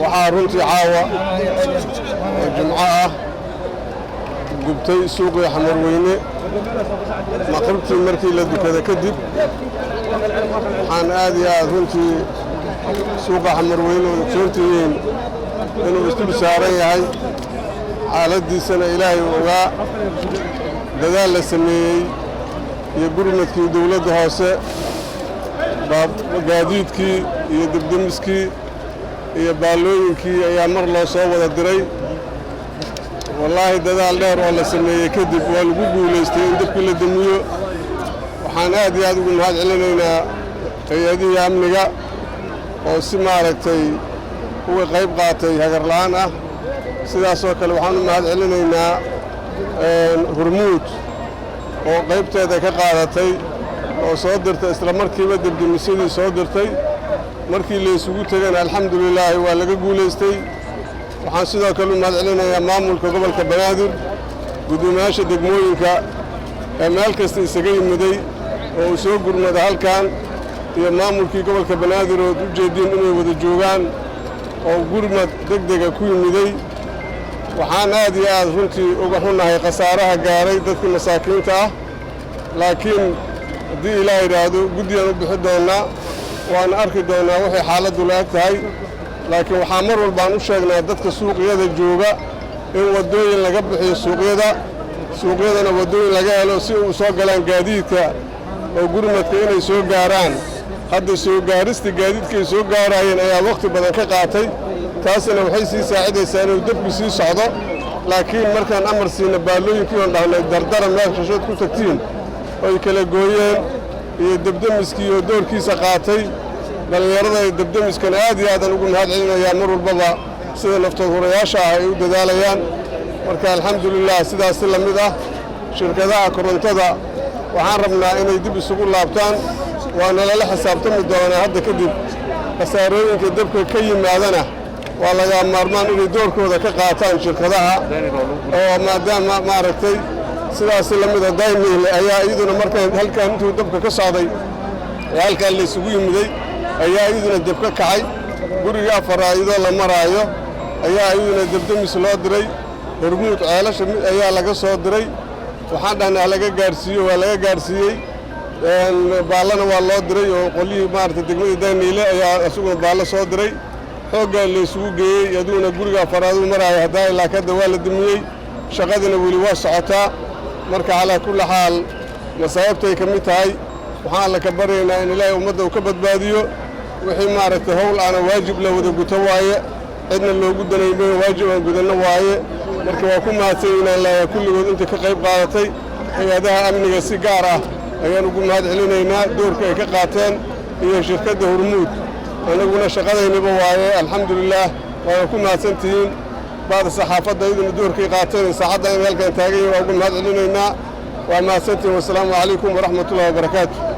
waxaa runtii caawa oo jimco ah gubtay suuqii Xamarweyne maqribtii markii la dukada kadib waxaan aad iyo aad runtii suuqa Xamarweyne oo joogtayeen inuu isku saaran yahay xaaladiisana Ilaahay ogaa dadaal la sameeyay iyo gurmadkii dawladda hoose gaadiidkii iyo dibdimiskii iyo baalooyinkii ayaa mar loo soo wada diray wallaahi dadaal dheer oo la sameeyay kadib waa lagu guuleystay in dabkii la damiyo waxaan aad iyo aad ugu mahad celinaynaa hay'adihii amniga oo si maaragtay uga qayb qaatay hagar la'aan ah sidaasoo kale waxaan u mahad celinaynaa Hormuud oo qaybteeda ka qaadatay oo soo dirtay isla markiiba dibdimisadii soo dirtay markii la isugu tagana alxamdulillaah waa laga guuleystay waxaan sidoo kale u mahad celinayaa maamulka gobolka Banaadir gudoomiyaasha degmooyinka ee meel kasta isaga yimiday oo uu soo gurmada halkan iyo maamulkii gobolka Banaadir oo u jeedin inay wada joogaan oo gurmad degdega ku yimiday waxaan aad iyo aad runtii uga xunahay khasaaraha gaaray dadkii masaakiinta ah laakiin haddii Ilaahay yiraahdo guddiyan u bixi doonaa waan arki doonaa waxay xaaladdu laag tahay laakiin waxaa mar walba aan u sheegnaa dadka suuqyada jooga in wadooyin laga bixiyo suuqyadana wadooyin laga helo si uu soo galaan gaadiidka oo gurmadka inay soo gaaraan hadda soo gaarista gaadiidka ay soo gaarayeen ayaa waqti badan ka qaatay taasina waxay sii saacidaysaa inuu dabku sii socdo laakiin markaan amar siina baalooyinkii oo dhahnay dardara meel shashad ku tagtiin oo kala gooyeen iyo dabdamiskii oo doorkiisa qaatay dhalinyarada iyo dabdamiskana aad iyo aad ugu mahad celinayaa mar walbaba sida naftood hurayaasha ay u dadaalayaan marka alxamdulillaah sidaas la mid ah shirkadaha korontada waxaan rabnaa inay dib isugu laabtaan waana la xisaabtami doonaa hadda kadib khasaarooyinka dabka ka yimaadana waa laga maarmaan inay doorkooda ka qaataan shirkadaha oo maadaama maaragtay sidaas la mid ah Daymile ayaa iyaduna markay halkan intuu dabka ka socday halkan la isugu yimiday ayaa iyaduna dab ka kacay guriga afaraaydo la maraayo ayaa iyaduna dabdamis loo diray Hormuud ceelasha ayaa laga soo diray waxaan dhahnaa laga gaarsiiyo waa laga gaarsiiyay baalana waa loo diray oo qolihii maaragtay degmada Daymile ayaa asaguna baala soo diray xoogga la isugu geeyay iyaduna guriga afaraaydo maraayo hadaa ilaa ka waa la damiyay shaqadina weli waa socotaa marka ala kulli xaal masaa'ibtay ka mid tahay waxaan la ka baryaynaa in Ilaahay ummadda uu ka badbaadiyo wixii maaragtay hawl aan waajib la wada guto waaye cidna loogu danayay waajib aan gudana waaye marka waa ku mahadsanyihiin la kulligood inta ka qayb qaadatay hay'adaha amniga si gaar ah ayaan ugu mahad celinaynaa doorka ay ka qaateen iyo shirkadda Hormuud anaguna shaqadeynaba waaye alxamdulillaah waa ku mahadsantihiin بعد الصحافة إذن الدور كي قاتل ساعدنا إلى الكنتاجية وأقول هذا لنا وما سنتي والسلام عليكم ورحمة الله وبركاته.